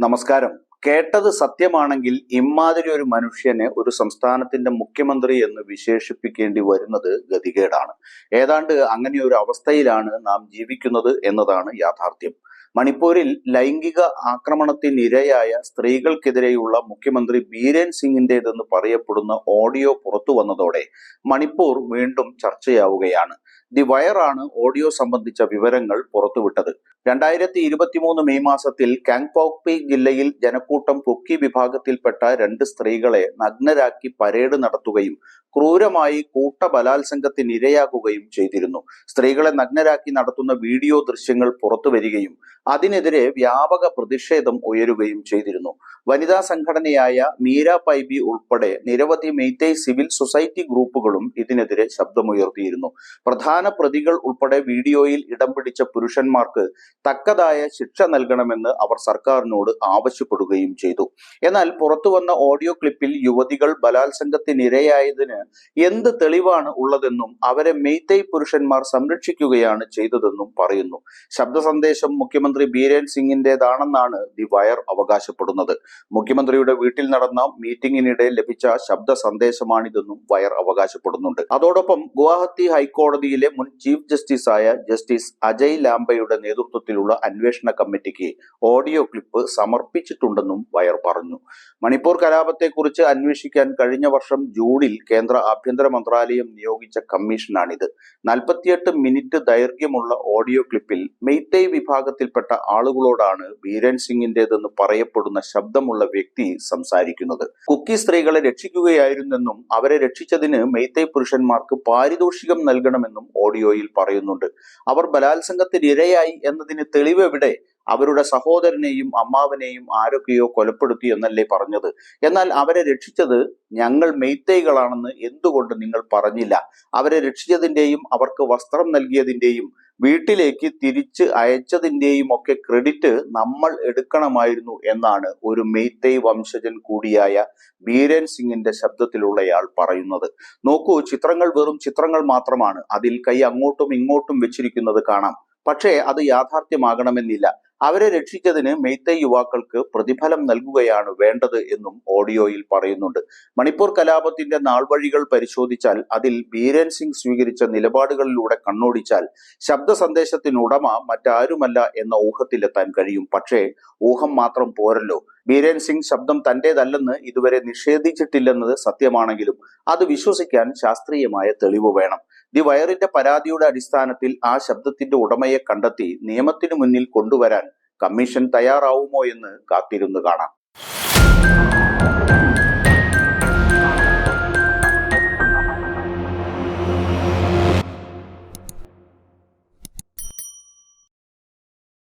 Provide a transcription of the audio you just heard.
നമസ്കാരം. കേട്ടത് സത്യമാണെങ്കിൽ ഇമ്മാതിരി ഒരു മനുഷ്യനെ ഒരു സംസ്ഥാനത്തിന്റെ മുഖ്യമന്ത്രി എന്ന് വിശേഷിപ്പിക്കേണ്ടി വരുന്നത് ഗതികേടാണ്. ഏതാണ്ട് അങ്ങനെ ഒരു അവസ്ഥയിലാണ് നാം ജീവിക്കുന്നത് എന്നതാണ് യാഥാർത്ഥ്യം. മണിപ്പൂരിൽ ലൈംഗിക ആക്രമണത്തിനിരയായ സ്ത്രീകൾക്കെതിരെയുള്ള മുഖ്യമന്ത്രി ബീരേൻ സിംഗിന്റേതെന്ന് പറയപ്പെടുന്ന ഓഡിയോ പുറത്തു വന്നതോടെ മണിപ്പൂർ വീണ്ടും ചർച്ചയാവുകയാണ്. ദി വയറാണ് ഓഡിയോ സംബന്ധിച്ച വിവരങ്ങൾ പുറത്തുവിട്ടത്. 2023 മെയ് മാസത്തിൽ കാങ്പോക്പി ജില്ലയിൽ ജനക്കൂട്ടം കുക്കി വിഭാഗത്തിൽപ്പെട്ട 2 സ്ത്രീകളെ നഗ്നരാക്കി പരേഡ് നടത്തുകയും ക്രൂരമായി കൂട്ടബലാത്സംഗത്തിനിരയാക്കുകയും ചെയ്തിരുന്നു. സ്ത്രീകളെ നഗ്നരാക്കി നടത്തുന്ന വീഡിയോ ദൃശ്യങ്ങൾ പുറത്തുവരികയും അതിനെതിരെ വ്യാപക പ്രതിഷേധം ഉയരുകയും ചെയ്തിരുന്നു. വനിതാ സംഘടനയായ മീര പൈബി ഉൾപ്പെടെ നിരവധി മെയ്തേയ് സിവിൽ സൊസൈറ്റി ഗ്രൂപ്പുകളും ഇതിനെതിരെ ശബ്ദമുയർത്തിയിരുന്നു. പ്രധാന പ്രതികൾ ഉൾപ്പെടെ വീഡിയോയിൽ ഇടം പിടിച്ച പുരുഷന്മാർക്ക് തക്കതായ ശിക്ഷ നൽകണമെന്ന് അവർ സർക്കാരിനോട് ആവശ്യപ്പെടുകയും ചെയ്തു. എന്നാൽ പുറത്തുവന്ന ഓഡിയോ ക്ലിപ്പിൽ യുവതികൾ ബലാത്സംഗത്തിനിരയായതിന് എന്ത് തെളിവാണ് ഉള്ളതെന്നും അവരെ മെയ്തേയ് പുരുഷന്മാർ സംരക്ഷിക്കുകയാണ് ചെയ്തതെന്നും പറയുന്നു. ശബ്ദ സന്ദേശം മുഖ്യമന്ത്രി ബീരേൻ സിംഗിന്റേതാണെന്നാണ് ദി വയർ അവകാശപ്പെടുന്നത്. മുഖ്യമന്ത്രിയുടെ വീട്ടിൽ നടന്ന മീറ്റിംഗിനിടെ ലഭിച്ച ശബ്ദ സന്ദേശമാണിതെന്നും വയർ അവകാശപ്പെടുന്നുണ്ട്. അതോടൊപ്പം ഗുവാഹത്തി ഹൈക്കോടതിയിലെ മുൻ ചീഫ് ജസ്റ്റിസായ ജസ്റ്റിസ് അജയ് ലാംബയുടെ നേതൃത്വത്തിലുള്ള അന്വേഷണ കമ്മിറ്റിക്ക് ഓഡിയോ ക്ലിപ്പ് സമർപ്പിച്ചിട്ടുണ്ടെന്നും വയർ പറഞ്ഞു. മണിപ്പൂർ കലാപത്തെക്കുറിച്ച് അന്വേഷിക്കാൻ കഴിഞ്ഞ വർഷം ജൂണിൽ കേന്ദ്ര ആഭ്യന്തര മന്ത്രാലയം നിയോഗിച്ച കമ്മീഷനാണിത്. 48 മിനിറ്റ് ദൈർഘ്യമുള്ള ഓഡിയോ ക്ലിപ്പിൽ മെയ്തേയ് വിഭാഗത്തിൽപ്പെട്ട ആളുകളോടാണ് ബീരേൻ സിംഗിന്റേതെന്ന് പറയപ്പെടുന്ന ശബ്ദമുള്ള വ്യക്തി സംസാരിക്കുന്നത്. കുക്കി സ്ത്രീകളെ രക്ഷിക്കുകയായിരുന്നെന്നും അവരെ രക്ഷിച്ചതിന് മെയ്തേയ് പുരുഷന്മാർക്ക് പാരിതോഷികം നൽകണമെന്നും ഓഡിയോയിൽ പറയുന്നുണ്ട്. അവർ ബലാത്സംഗത്തിനിരയായി എന്നതിന് തെളിവെവിടെ? അവരുടെ സഹോദരനെയും അമ്മാവനെയും ആരൊക്കെയോ കൊലപ്പെടുത്തി എന്നല്ലേ പറഞ്ഞത്? എന്നാൽ അവരെ രക്ഷിച്ചത് ഞങ്ങൾ മെയ്തേയ്കളാണെന്ന് എന്തുകൊണ്ട് നിങ്ങൾ പറഞ്ഞില്ല? അവരെ രക്ഷിച്ചതിന്റെയും അവർക്ക് വസ്ത്രം നൽകിയതിന്റെയും വീട്ടിലേക്ക് തിരിച്ച് അയച്ചതിന്റെയും ഒക്കെ ക്രെഡിറ്റ് നമ്മൾ എടുക്കണമായിരുന്നു എന്നാണ് ഒരു മെയ്തേയ് വംശജൻ കൂടിയായ ബീരേൻ സിംഗിന്റെ ശബ്ദത്തിലുള്ളയാൾ പറയുന്നത്. നോക്കൂ, ചിത്രങ്ങൾ വെറും ചിത്രങ്ങൾ മാത്രമാണ്. അതിൽ കൈ അങ്ങോട്ടും ഇങ്ങോട്ടും വെച്ചിരിക്കുന്നത് കാണാം. പക്ഷേ അത് യാഥാർത്ഥ്യമാകണമെന്നില്ല. അവരെ രക്ഷിച്ചതിന് മെയ്തേയ് യുവാക്കൾക്ക് പ്രതിഫലം നൽകുകയാണ് വേണ്ടത് എന്നും ഓഡിയോയിൽ പറയുന്നുണ്ട്. മണിപ്പൂർ കലാപത്തിന്റെ നാൾവഴികൾ പരിശോധിച്ചാൽ അതിൽ ബീരേൻ സിംഗ് സ്വീകരിച്ച നിലപാടുകളിലൂടെ കണ്ണോടിച്ചാൽ ശബ്ദ സന്ദേശത്തിനുടമ മറ്റാരുമല്ല എന്ന ഊഹത്തിലെത്താൻ കഴിയും. പക്ഷേ ഊഹം മാത്രം പോരല്ലോ. ബീരേൻ സിംഗ് ശബ്ദം തന്റേതല്ലെന്ന് ഇതുവരെ നിഷേധിച്ചിട്ടില്ലെന്നത് സത്യമാണെങ്കിലും അത് വിശ്വസിക്കാൻ ശാസ്ത്രീയമായ തെളിവ് വേണം. ദി വയറിന്റെ പരാതിയുടെ അടിസ്ഥാനത്തിൽ ആ ശബ്ദത്തിന്റെ ഉടമയെ കണ്ടെത്തി നിയമത്തിനു മുന്നിൽ കൊണ്ടുവരാൻ കമ്മീഷൻ തയ്യാറാവുമോ എന്ന് കാത്തിരുന്ന് കാണാം.